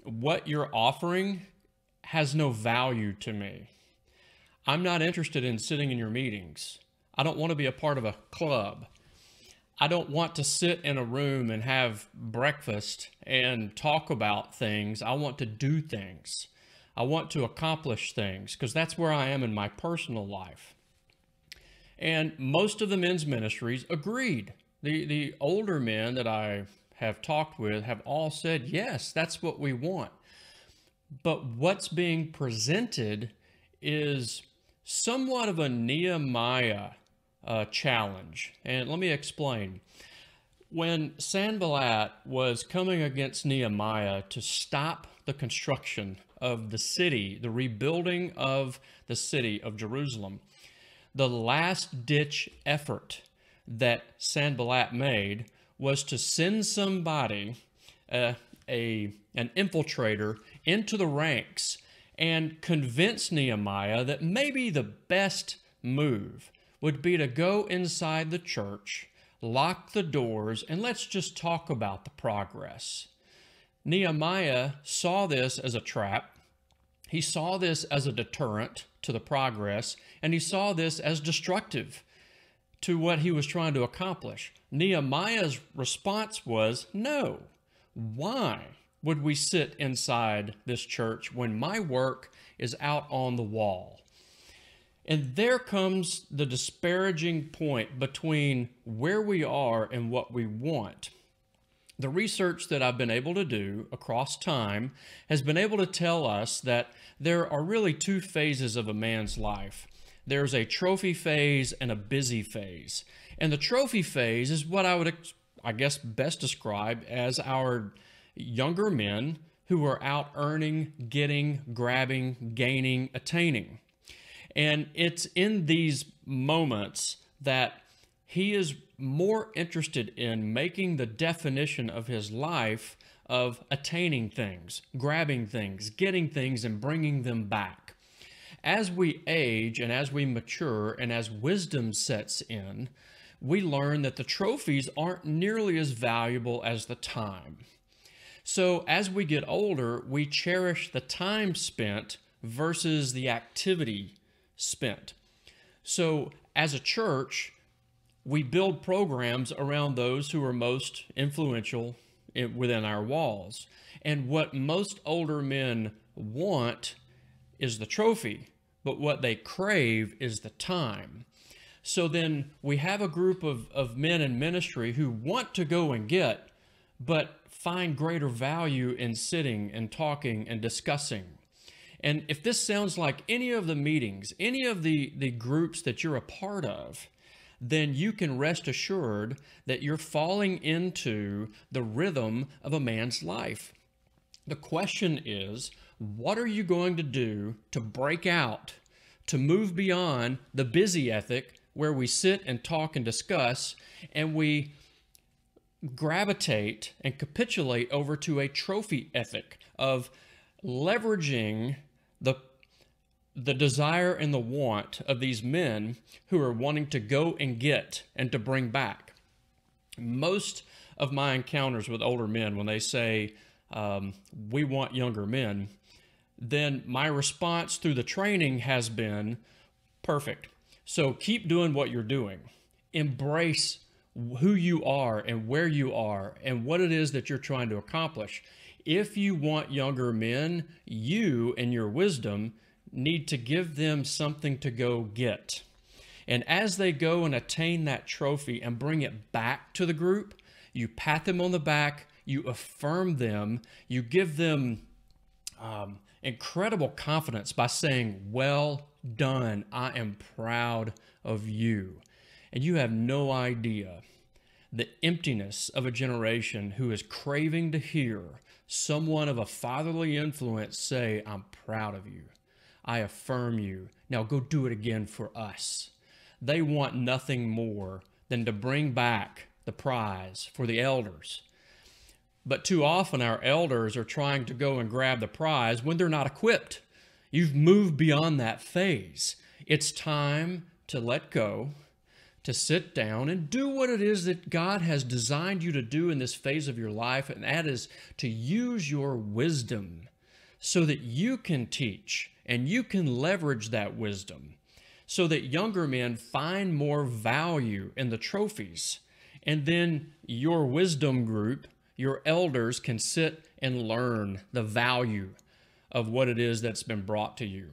what you're offering has no value to me. I'm not interested in sitting in your meetings. I don't want to be a part of a club. I don't want to sit in a room and have breakfast and talk about things. I want to do things. I want to accomplish things because that's where I am in my personal life. And most of the men's ministries agreed. The older men that I have talked with have all said, yes, that's what we want. But what's being presented is somewhat of a Nehemiah challenge. And let me explain. When Sanballat was coming against Nehemiah to stop the construction of the city, the rebuilding of the city of Jerusalem, the last-ditch effort that Sanballat made was to send somebody, an infiltrator, into the ranks and convince Nehemiah that maybe the best move would be to go inside the church, lock the doors, and let's just talk about the progress. Nehemiah saw this as a trap. He saw this as a deterrent to the progress, and he saw this as destructive to what he was trying to accomplish. Nehemiah's response was, no. Why would we sit inside this church when my work is out on the wall? And there comes the disparaging point between where we are and what we want. The research that I've been able to do across time has been able to tell us that there are really two phases of a man's life. There's a trophy phase and a busy phase. And the trophy phase is what I would, I guess, best describe as our younger men who are out earning, getting, grabbing, gaining, attaining. And it's in these moments that he is more interested in making the definition of his life of attaining things, grabbing things, getting things, and bringing them back. As we age and as we mature and as wisdom sets in, we learn that the trophies aren't nearly as valuable as the time. So as we get older, we cherish the time spent versus the activity spent. So as a church, we build programs around those who are most influential within our walls. And what most older men want is the trophy, but what they crave is the time. So then we have a group of men in ministry who want to go and get, but find greater value in sitting and talking and discussing. And if this sounds like any of the meetings, any of the groups that you're a part of, then you can rest assured that you're falling into the rhythm of a man's life. The question is, what are you going to do to break out, to move beyond the busy ethic where we sit and talk and discuss, and we gravitate and capitulate over to a trophy ethic of leveraging the desire and the want of these men who are wanting to go and get and to bring back. Most of my encounters with older men, when they say, we want younger men, then my response through the training has been, perfect. So keep doing what you're doing. Embrace who you are and where you are and what it is that you're trying to accomplish. If you want younger men, you and your wisdom need to give them something to go get. And as they go and attain that trophy and bring it back to the group, you pat them on the back, you affirm them, you give them incredible confidence by saying, well done, I am proud of you. And you have no idea the emptiness of a generation who is craving to hear someone of a fatherly influence say, I'm proud of you. I affirm you. Now go do it again for us. They want nothing more than to bring back the prize for the elders. But too often our elders are trying to go and grab the prize when they're not equipped. You've moved beyond that phase. It's time to let go, to sit down and do what it is that God has designed you to do in this phase of your life, and that is to use your wisdom so that you can teach and you can leverage that wisdom so that younger men find more value in the trophies. And then your wisdom group, your elders, can sit and learn the value of what it is that's been brought to you.